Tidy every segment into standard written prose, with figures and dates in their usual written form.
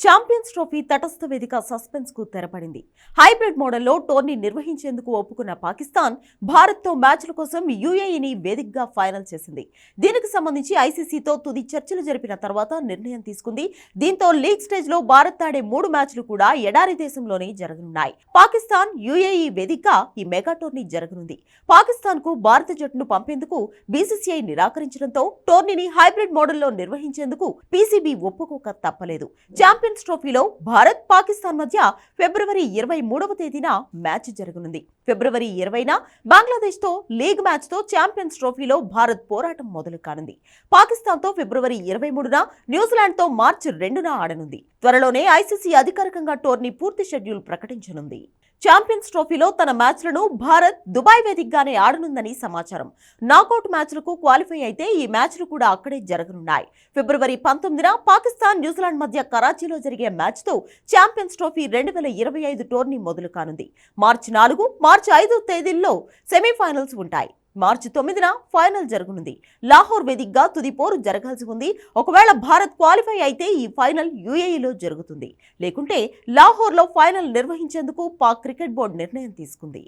Champions trophy తటస్థ వేదిక suspense కు తెరపడింది. హైబ్రిడ్ మోడల్లో టోర్నీ నిర్వహించేందుకు ఒప్పుకున్న పాకిస్తాన్ భారత్తో మ్యాచ్ల కోసం యూఏఈని వేదికగా ఫైనల్ చేసింది. దీనికి సంబంధించి ఐసీసీతో తుది చర్చలు జరిపిన తర్వాత నిర్ణయం తీసుకుంది. దీంతో లీగ్ స్టేజ్ లో భారత్ ఆడే 3 మ్యాచ్లు కూడా ఎడారి దేశంలోనే జరగనున్నాయి. పాకిస్తాన్ యూఏఈ వేదికగా ఈ మెగా టోర్నీ జరగనుంది. పాకిస్తాన్ కు భారత జట్టును పంపేందుకు బీసీసీఐ నిరాకరించడంతో టోర్నీని హైబ్రిడ్ మోడల్లో నిర్వహించేందుకు పీసీబీ ఒప్పుకోక తప్పలేదు. ఛాంపియన్స్ ట్రోఫీలో భారత్ పాకిస్తాన్ మధ్య ఫిబ్రవరి 23వ తేదీన మ్యాచ్ జరగనుంది. ఫిబ్రవరి 20న బంగ్లాదేశ్ తో లీగ్ మ్యాచ్ తో ఛాంపియన్స్ ట్రోఫీలో భారత్ పోరాటం మొదలు కానుంది. పాకిస్తాన్ తో ఫిబ్రవరి 23న, న్యూజిలాండ్ తో మార్చి 2న ఆడనుంది. త్వరలోనే ఐసీసీ అధికారికంగా టోర్నీ పూర్తి షెడ్యూల్ ప్రకటించనుంది. ఛాంపియన్స్ ట్రోఫీలో తన మ్యాచ్లను భారత్ దుబాయ్ వేదికగానే ఆడనుందని సమాచారం. నాకౌట్ మ్యాచ్లకు క్వాలిఫై అయితే ఈ మ్యాచ్లు కూడా అక్కడే జరగనున్నాయి. ఫిబ్రవరి 19న పాకిస్తాన్ న్యూజిలాండ్ మధ్య కరాచీలో జరిగే మ్యాచ్తో ఛాంపియన్స్ ట్రోఫీ 2025 టోర్నీ మొదలు కానుంది. మార్చి 4, మార్చి 5 తేదీల్లో సెమీఫైనల్స్ ఉంటాయి. మార్చి 9న ఫైనల్ జరగనుంది. లాహోర్ వేదికగా తుది పోరు జరగాల్సి ఉంది. ఒకవేళ భారత్ క్వాలిఫై అయితే ఈ ఫైనల్ యూఏఈలో జరుగుతుంది. లేకుంటే లాహోర్లో ఫైనల్ నిర్వహించేందుకు పాక్ క్రికెట్ బోర్డు నిర్ణయం తీసుకుంది.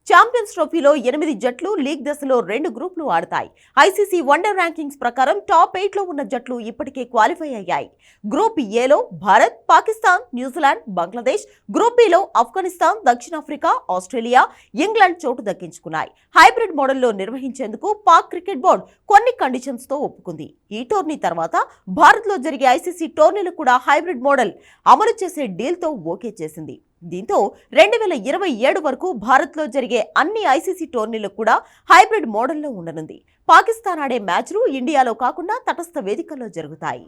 ఛాంపియన్స్ ట్రోఫీలో 8 జట్లు లీగ్ దశలో 2 గ్రూపులు ఆడతాయి. ఐసీసీ వన్డే ర్యాంకింగ్స్ ప్రకారం టాప్ 8లో ఉన్న జట్లు ఇప్పటికే క్వాలిఫై అయ్యాయి. గ్రూప్ ఏలో Bharat, Pakistan, New Zealand, Bangladesh, group below Afghanistan, దక్షిణాఫ్రికా, ఆస్ట్రేలియా, ఇంగ్లాండ్ చోటు దక్కించుకున్నాయి. హైబ్రిడ్ మోడల్లో నిర్వహించేందుకు పాక్ క్రికెట్ బోర్డు కొన్ని కండిషన్స్ తో ఒప్పుకుంది. ఈ టోర్నీ తర్వాత భారత్లో జరిగే ఐసీసీ టోర్నీలు కూడా హైబ్రిడ్ మోడల్ అమలు చేసే డీల్తో ఓకే చేసింది. దీంతో 2027 వరకు భారత్లో జరిగే అన్ని ఐసీసీ టోర్నీలు కూడా హైబ్రిడ్ మోడల్లో ఉండనుంది. పాకిస్తాన్ ఆడే మ్యాచ్లు ఇండియాలో కాకుండా తటస్థ వేదికల్లో జరుగుతాయి.